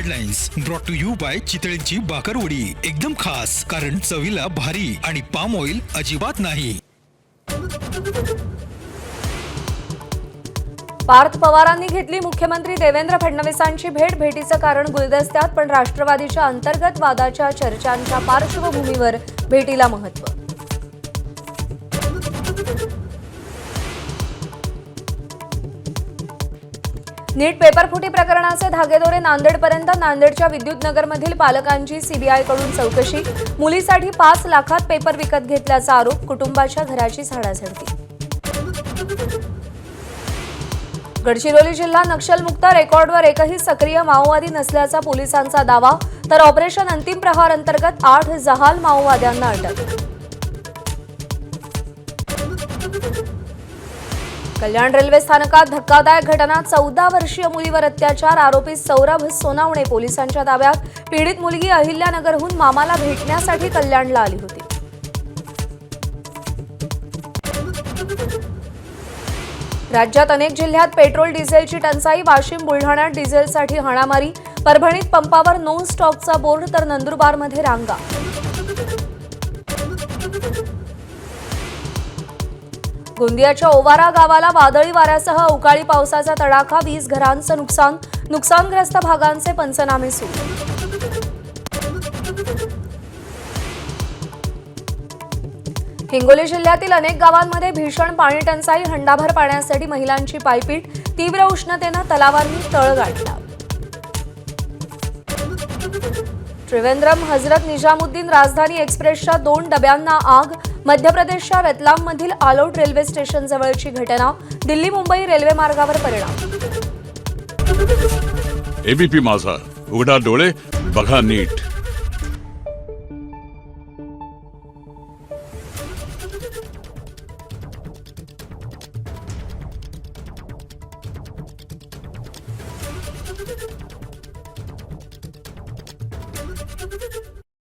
Headlines brought to you by चितळेंची बाकरवडी, एकदम खास कारण चवीला भारी आणि पाम ऑइल अजिबात नाही। पार्थ पवारांनी घेतली मुख्यमंत्री देवेंद्र फडणवीसांची भेट। भेटीचं कारण गुलदस्त्यात, पण राष्ट्रवादीच्या अंतर्गत वादाच्या चर्चांच्या पार्श्वभूमीवर भेटीला महत्त्व। नीट पेपरफुटी प्रकरणाचे धागेदोरे नांदेडपर्यंत। नांदेडच्या विद्युतनगरमधील पालकांची सीबीआयकडून चौकशी। मुलीसाठी 5 लाखात पेपर विकत घेतल्याचा आरोप। कुटुंबाच्या घराची झाडाझडती। गडचिरोली जिल्हा नक्षलमुक्त। रेकॉर्डवर एकही सक्रिय माओवादी नसल्याचा पोलिसांचा दावा, तर ऑपरेशन अंतिम प्रहार अंतर्गत 8 जहाल माओवाद्यांना अटक। कल्याण रेल्वे स्थानकात धक्कादायक घटना। 14 वर्षीय मुलीवर अत्याचार। आरोपी सौरभ सोनावणे पोलिसांच्या ताब्यात। पीडित मुलगी अहिल्यानगरहून मामाला भेटण्यासाठी कल्याणला आली होती। राज्यात अनेक जिल्ह्यात पेट्रोल डिझेलची टंचाई। वाशिम बुलढाण्यात डिझेलसाठी हाणामारी। परभणीत पंपावर नो स्टॉकचा बोर्ड, तर नंदुरबारमध्ये रांगा। गोंदियाच्या ओवारा गावाला वादळी वाऱ्यासह अवकाळी पावसाचा तडाखा। 20 घरांचं नुकसान। नुकसानग्रस्त भागांचे पंचनामे सुरू। हिंगोली जिल्ह्यातील अनेक गावांमध्ये भीषण पाणी टंचाई। हंडाभर पाण्यासाठी महिलांची पायपीट। तीव्र उष्णतेनं तलावांनी तळ गाठला। त्रिवेंद्रम हजरत निजामुद्दीन राजधानी एक्सप्रेसच्या 2 डब्यांना आग। मध्य प्रदेशच्या रतलाममधील आलोट रेल्वे स्टेशन जवळची घटना। दिल्ली मुंबई रेल्वे मार्गावर परिणाम। एबीपी माझा, उघडा डोळे बघा नीट।